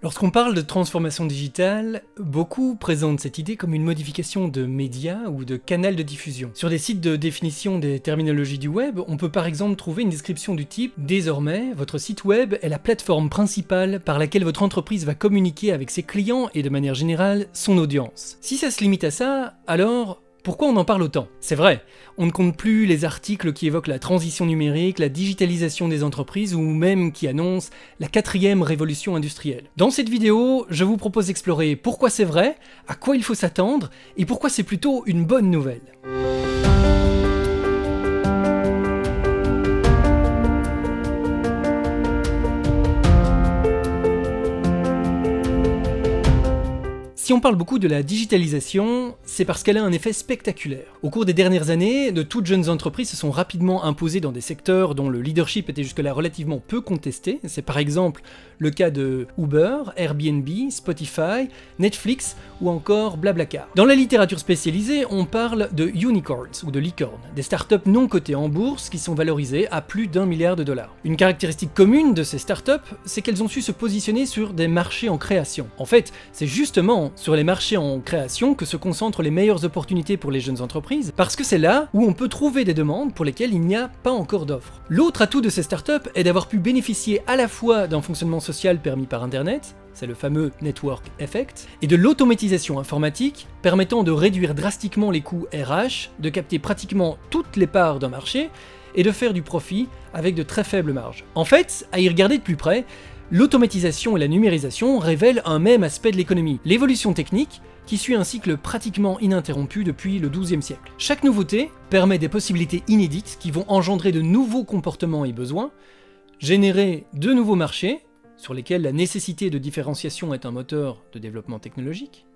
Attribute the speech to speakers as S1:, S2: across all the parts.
S1: Lorsqu'on parle de transformation digitale, beaucoup présentent cette idée comme une modification de médias ou de canal de diffusion. Sur des sites de définition des terminologies du web, on peut par exemple trouver une description du type « Désormais, votre site web est la plateforme principale par laquelle votre entreprise va communiquer avec ses clients et de manière générale, son audience ». Si ça se limite à ça, alors pourquoi on en parle autant? C'est vrai, on ne compte plus les articles qui évoquent la transition numérique, la digitalisation des entreprises ou même qui annoncent la 4e révolution industrielle. Dans cette vidéo, je vous propose d'explorer pourquoi c'est vrai, à quoi il faut s'attendre et pourquoi c'est plutôt une bonne nouvelle. Si on parle beaucoup de la digitalisation, c'est parce qu'elle a un effet spectaculaire. Au cours des dernières années, de toutes jeunes entreprises se sont rapidement imposées dans des secteurs dont le leadership était jusque-là relativement peu contesté. C'est par exemple le cas de Uber, Airbnb, Spotify, Netflix ou encore Blablacar. Dans la littérature spécialisée, on parle de unicorns ou de licornes, des startups non cotées en bourse qui sont valorisées à plus d'1 milliard de dollars. Une caractéristique commune de ces startups, c'est qu'elles ont su se positionner sur des marchés en création. En fait, c'est justement sur les marchés en création que se concentrent les meilleures opportunités pour les jeunes entreprises, parce que c'est là où on peut trouver des demandes pour lesquelles il n'y a pas encore d'offres. L'autre atout de ces startups est d'avoir pu bénéficier à la fois d'un fonctionnement social permis par Internet, c'est le fameux network effect, et de l'automatisation informatique permettant de réduire drastiquement les coûts RH, de capter pratiquement toutes les parts d'un marché et de faire du profit avec de très faibles marges. En fait, à y regarder de plus près, l'automatisation et la numérisation révèlent un même aspect de l'économie, l'évolution technique, qui suit un cycle pratiquement ininterrompu depuis le XIIe siècle. Chaque nouveauté permet des possibilités inédites qui vont engendrer de nouveaux comportements et besoins, générer de nouveaux marchés, sur lesquels la nécessité de différenciation est un moteur de développement technologique,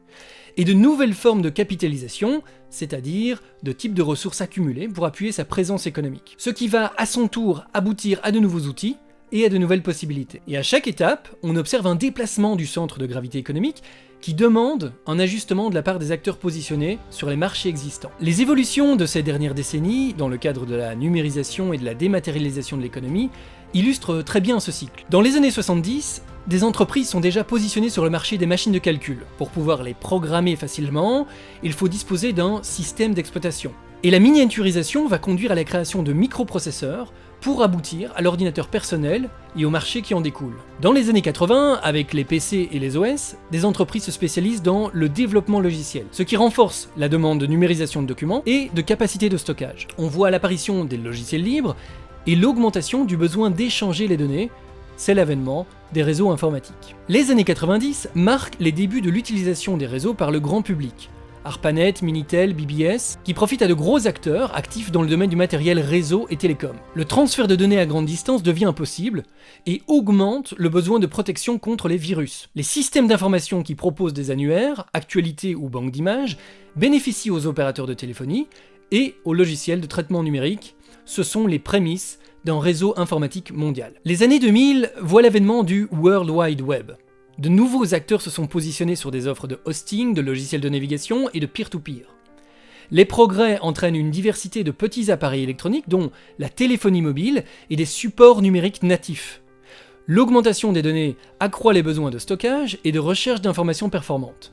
S1: et de nouvelles formes de capitalisation, c'est-à-dire de types de ressources accumulées pour appuyer sa présence économique. Ce qui va à son tour aboutir à de nouveaux outils, et à de nouvelles possibilités. Et à chaque étape, on observe un déplacement du centre de gravité économique qui demande un ajustement de la part des acteurs positionnés sur les marchés existants. Les évolutions de ces dernières décennies, dans le cadre de la numérisation et de la dématérialisation de l'économie, illustrent très bien ce cycle. Dans les années 70, des entreprises sont déjà positionnées sur le marché des machines de calcul. Pour pouvoir les programmer facilement, il faut disposer d'un système d'exploitation. Et la miniaturisation va conduire à la création de microprocesseurs pour aboutir à l'ordinateur personnel et au marché qui en découle. Dans les années 80, avec les PC et les OS, des entreprises se spécialisent dans le développement logiciel, ce qui renforce la demande de numérisation de documents et de capacité de stockage. On voit l'apparition des logiciels libres et l'augmentation du besoin d'échanger les données, c'est l'avènement des réseaux informatiques. Les années 90 marquent les débuts de l'utilisation des réseaux par le grand public. ARPANET, Minitel, BBS, qui profitent à de gros acteurs actifs dans le domaine du matériel réseau et télécom. Le transfert de données à grande distance devient impossible et augmente le besoin de protection contre les virus. Les systèmes d'information qui proposent des annuaires, actualités ou banques d'images bénéficient aux opérateurs de téléphonie et aux logiciels de traitement numérique. Ce sont les prémices d'un réseau informatique mondial. Les années 2000 voient l'avènement du World Wide Web. De nouveaux acteurs se sont positionnés sur des offres de hosting, de logiciels de navigation et de peer-to-peer. Les progrès entraînent une diversité de petits appareils électroniques, dont la téléphonie mobile et des supports numériques natifs. L'augmentation des données accroît les besoins de stockage et de recherche d'informations performantes.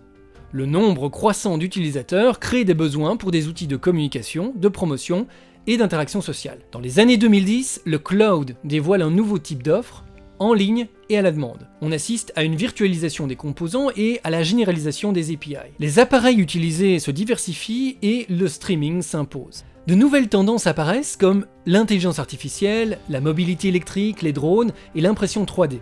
S1: Le nombre croissant d'utilisateurs crée des besoins pour des outils de communication, de promotion et d'interaction sociale. Dans les années 2010, le cloud dévoile un nouveau type d'offre, en ligne et à la demande. On assiste à une virtualisation des composants et à la généralisation des API. Les appareils utilisés se diversifient et le streaming s'impose. De nouvelles tendances apparaissent comme l'intelligence artificielle, la mobilité électrique, les drones et l'impression 3D.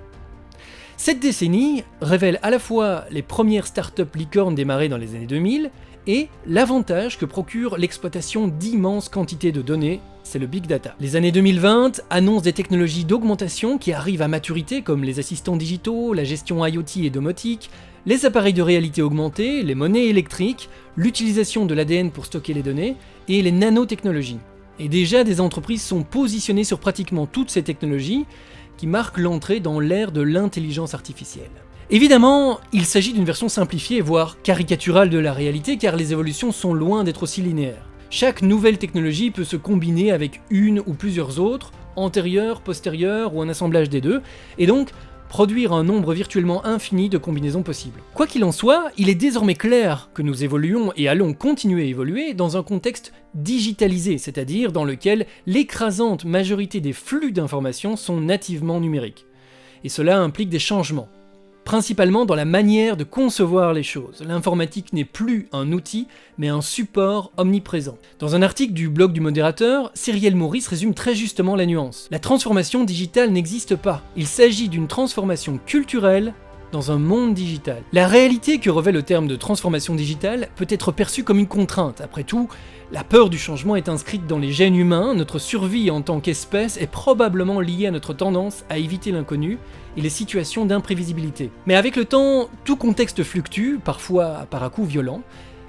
S1: Cette décennie révèle à la fois les premières startups licornes démarrées dans les années 2000 et l'avantage que procure l'exploitation d'immenses quantités de données, c'est le big data. Les années 2020 annoncent des technologies d'augmentation qui arrivent à maturité comme les assistants digitaux, la gestion IoT et domotique, les appareils de réalité augmentée, les monnaies électriques, l'utilisation de l'ADN pour stocker les données et les nanotechnologies. Et déjà des entreprises sont positionnées sur pratiquement toutes ces technologies qui marquent l'entrée dans l'ère de l'intelligence artificielle. Évidemment, il s'agit d'une version simplifiée, voire caricaturale de la réalité, car les évolutions sont loin d'être aussi linéaires. Chaque nouvelle technologie peut se combiner avec une ou plusieurs autres, antérieures, postérieures ou un assemblage des deux, et donc produire un nombre virtuellement infini de combinaisons possibles. Quoi qu'il en soit, il est désormais clair que nous évoluons et allons continuer à évoluer dans un contexte digitalisé, c'est-à-dire dans lequel l'écrasante majorité des flux d'informations sont nativement numériques. Et cela implique des changements, principalement dans la manière de concevoir les choses. L'informatique n'est plus un outil, mais un support omniprésent. Dans un article du blog du modérateur, Cyrielle Maurice résume très justement la nuance. La transformation digitale n'existe pas. Il s'agit d'une transformation culturelle dans un monde digital. La réalité que revêt le terme de transformation digitale peut être perçue comme une contrainte. Après tout, la peur du changement est inscrite dans les gènes humains, notre survie en tant qu'espèce est probablement liée à notre tendance à éviter l'inconnu et les situations d'imprévisibilité. Mais avec le temps, tout contexte fluctue, parfois par à-coups violents,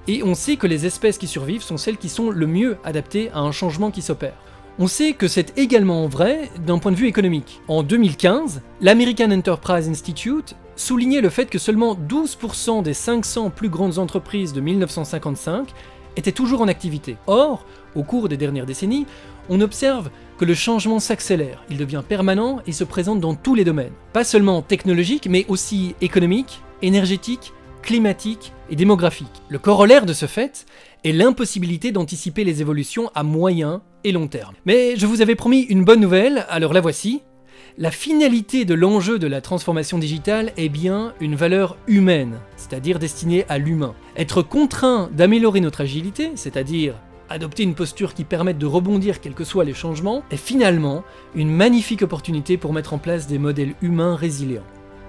S1: et on sait que les espèces qui survivent sont celles qui sont le mieux adaptées à un changement qui s'opère. On sait que c'est également vrai d'un point de vue économique. En 2015, l'American Enterprise Institute soulignait le fait que seulement 12% des 500 plus grandes entreprises de 1955 étaient toujours en activité. Or, au cours des dernières décennies, on observe que le changement s'accélère, il devient permanent et se présente dans tous les domaines. Pas seulement technologique, mais aussi économique, énergétique, climatique et démographique. Le corollaire de ce fait est l'impossibilité d'anticiper les évolutions à moyen et long terme. Mais je vous avais promis une bonne nouvelle, alors la voici. La finalité de l'enjeu de la transformation digitale est bien une valeur humaine, c'est-à-dire destinée à l'humain. Être contraint d'améliorer notre agilité, c'est-à-dire adopter une posture qui permette de rebondir quels que soient les changements, est finalement une magnifique opportunité pour mettre en place des modèles humains résilients.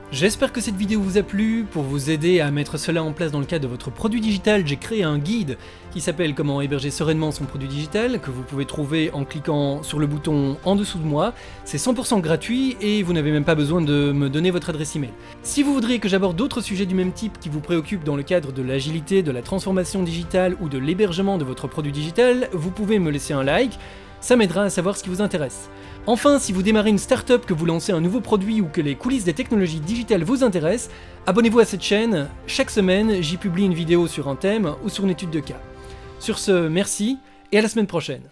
S1: J'espère que cette vidéo vous a plu. Pour vous aider à mettre cela en place dans le cadre de votre produit digital, j'ai créé un guide qui s'appelle Comment héberger sereinement son produit digital, que vous pouvez trouver en cliquant sur le bouton en dessous de moi. C'est 100% gratuit et vous n'avez même pas besoin de me donner votre adresse email. Si vous voudriez que j'aborde d'autres sujets du même type qui vous préoccupent dans le cadre de l'agilité, de la transformation digitale ou de l'hébergement de votre produit digital, vous pouvez me laisser un like. Ça m'aidera à savoir ce qui vous intéresse. Enfin, si vous démarrez une startup, que vous lancez un nouveau produit ou que les coulisses des technologies digitales vous intéressent, abonnez-vous à cette chaîne. Chaque semaine, j'y publie une vidéo sur un thème ou sur une étude de cas. Sur ce, merci et à la semaine prochaine.